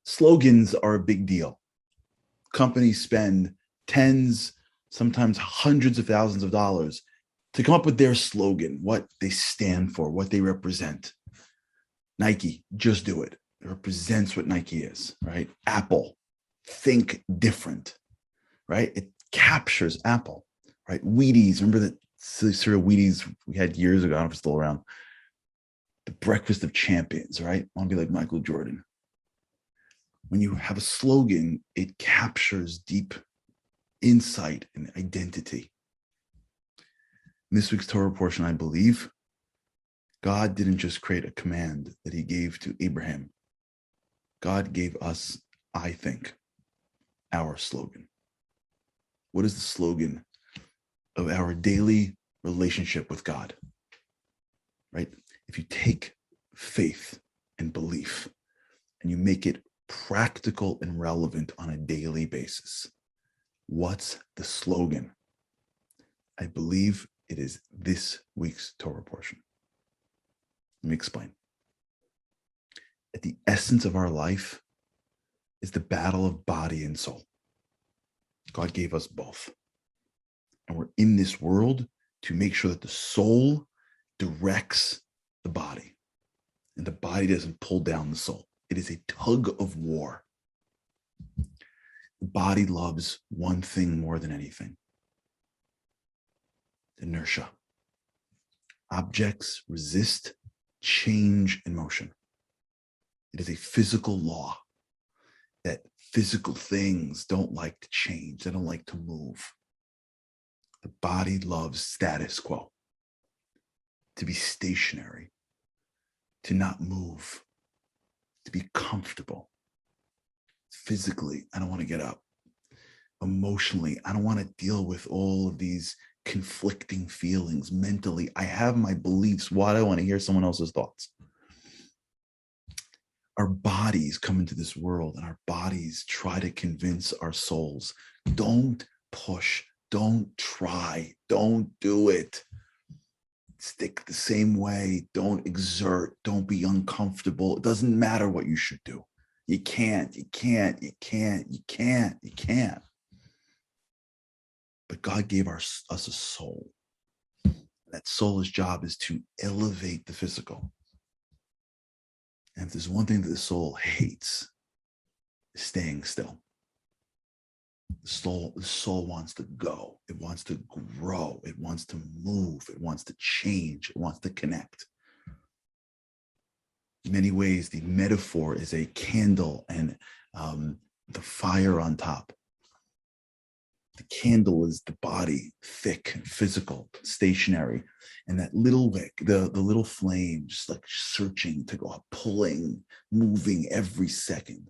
Slogans are a big deal. Companies spend tens, sometimes hundreds of thousands of dollars to come up with their slogan, what they stand for, what they represent. Nike, just do it. It represents what Nike is, right? Apple, think different, right? It captures Apple, right? Wheaties, remember that silly cereal Wheaties we had years ago? I don't know if it's still around. The breakfast of champions, right? I want to be like Michael Jordan. When you have a slogan, it captures deep insight and identity. In this week's Torah portion, I believe, God didn't just create a command that he gave to Abraham. God gave us, I think, our slogan. What is the slogan of our daily relationship with God? Right? If you take faith and belief and you make it practical and relevant on a daily basis, what's the slogan? I believe it is this week's Torah portion. Let me explain. At the essence of our life is the battle of body and soul. God gave us both. And we're in this world to make sure that the soul directs the body and the body doesn't pull down the soul. It is a tug of war. The body loves one thing more than anything: inertia. Objects resist change and motion. It is a physical law that physical things don't like to change. They don't like to move. The body loves status quo, to be stationary, to not move, to be comfortable. Physically, I don't want to get up. Emotionally, I don't want to deal with all of these conflicting feelings. Mentally, I have my beliefs. Why do I want to hear someone else's thoughts? Our bodies come into this world and our bodies try to convince our souls, don't push, don't try, don't do it. Stick the same way, don't exert, don't be uncomfortable. It doesn't matter what you should do. You can't. But God gave us a soul. That soul's job is to elevate the physical. And if there's one thing that the soul hates, it's staying still. The soul wants to go. It wants to grow. It wants to move. It wants to change. It wants to connect. In many ways, the metaphor is a candle and the fire on top. The candle is the body, thick, physical, stationary. And that little wick, the little flame, just like searching to go up, pulling, moving every second.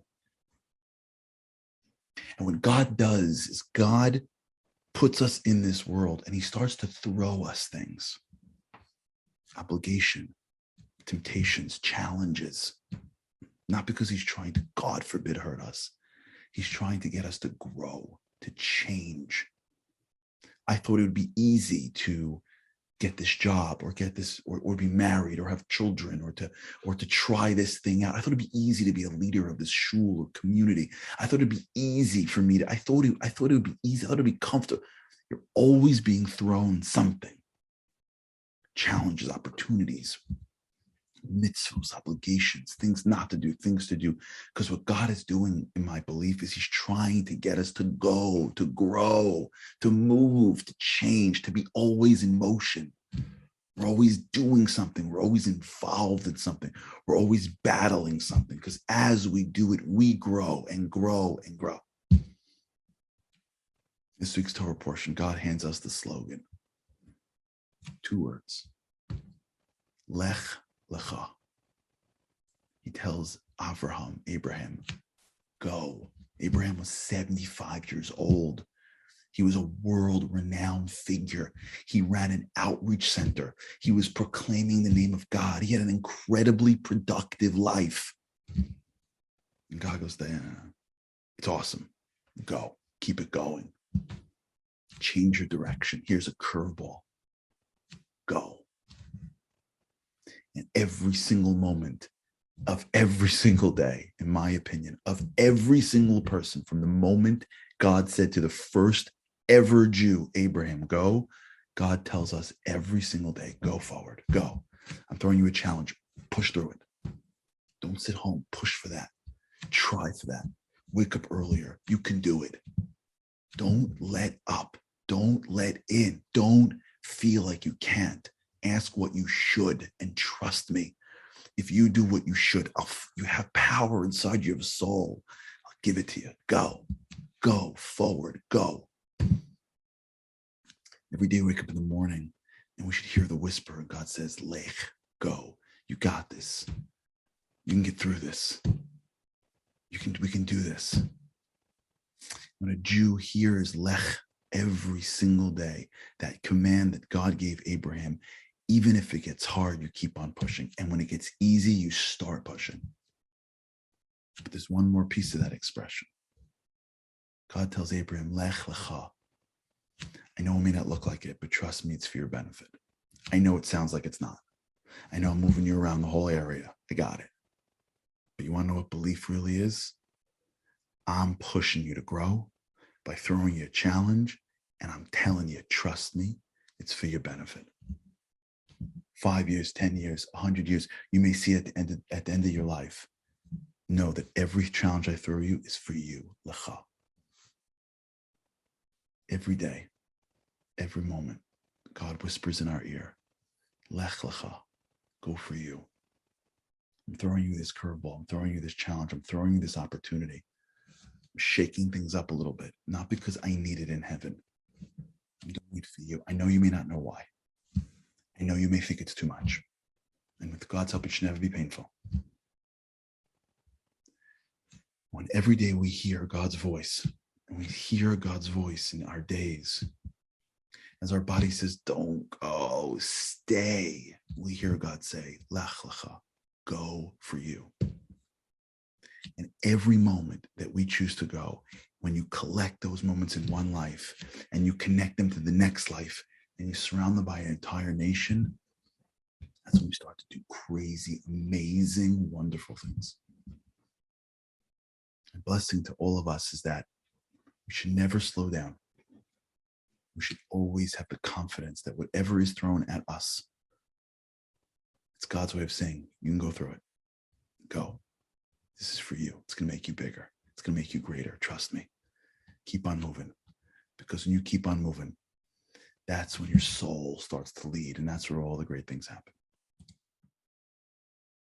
And what God does is God puts us in this world and he starts to throw us things. Obligation, temptations, challenges. Not because he's trying to, God forbid, hurt us. He's trying to get us to grow, to change. I thought it would be easy to get this job or get this or be married or have children or to try this thing out. I thought it'd be easy to be a leader of this shul or community. I thought it'd be easy for me to, I thought it would be easy. I thought it'd be comfortable. You're always being thrown something. Challenges, opportunities, mitzvahs, obligations, things not to do, things to do. Because what God is doing, in my belief, is he's trying to get us to go, to grow, to move, to change, to be always in motion. We're always doing something. We're always involved in something. We're always battling something. Because as we do it, we grow and grow and grow. This week's Torah portion, God hands us the slogan. 2 words. Lech Lecha. He tells Abraham, go. Abraham was 75 years old. He was a world-renowned figure. He ran an outreach center. He was proclaiming the name of God. He had an incredibly productive life. And God goes, it's awesome. Go. Keep it going. Change your direction. Here's a curveball. Go. And every single moment, of every single day, in my opinion, of every single person from the moment God said to the first ever Jew, Abraham, go, God tells us every single day, go forward, go. I'm throwing you a challenge. Push through it. Don't sit home. Push for that. Try for that. Wake up earlier. You can do it. Don't let up. Don't let in. Don't feel like you can't. Ask what you should and trust me. If you do what you should, you have power inside your soul. I'll give it to you. Go forward, go. Every day we wake up in the morning and we should hear the whisper, and God says, Lech, go. You got this. You can get through this. We can do this. When a Jew hears Lech every single day, that command that God gave Abraham, even if it gets hard, you keep on pushing. And when it gets easy, you start pushing. But there's one more piece of that expression. God tells Abraham, Lech Lecha. I know it may not look like it, but trust me, it's for your benefit. I know it sounds like it's not. I know I'm moving you around the whole area. I got it. But you want to know what belief really is? I'm pushing you to grow by throwing you a challenge, and I'm telling you, trust me, it's for your benefit. 5 years, 10 years, 100 years, you may see it at the end of your life. Know that every challenge I throw you is for you, Lecha. Every day, every moment, God whispers in our ear, Lech Lecha, go for you. I'm throwing you this curveball. I'm throwing you this challenge. I'm throwing you this opportunity. I'm shaking things up a little bit, not because I need it in heaven. I'm doing it for you. I know you may not know why. I know you may think it's too much. And with God's help, it should never be painful. When every day we hear God's voice, and we hear God's voice in our days, as our body says, don't go, stay, we hear God say, Lech Lecha, go for you. And every moment that we choose to go, when you collect those moments in one life and you connect them to the next life and you surround them by an entire nation, that's when we start to do crazy, amazing, wonderful things. A blessing to all of us is that we should never slow down. We should always have the confidence that whatever is thrown at us, it's God's way of saying, you can go through it. Go. This is for you. It's going to make you bigger. It's going to make you greater. Trust me. Keep on moving. Because when you keep on moving, that's when your soul starts to lead. And that's where all the great things happen.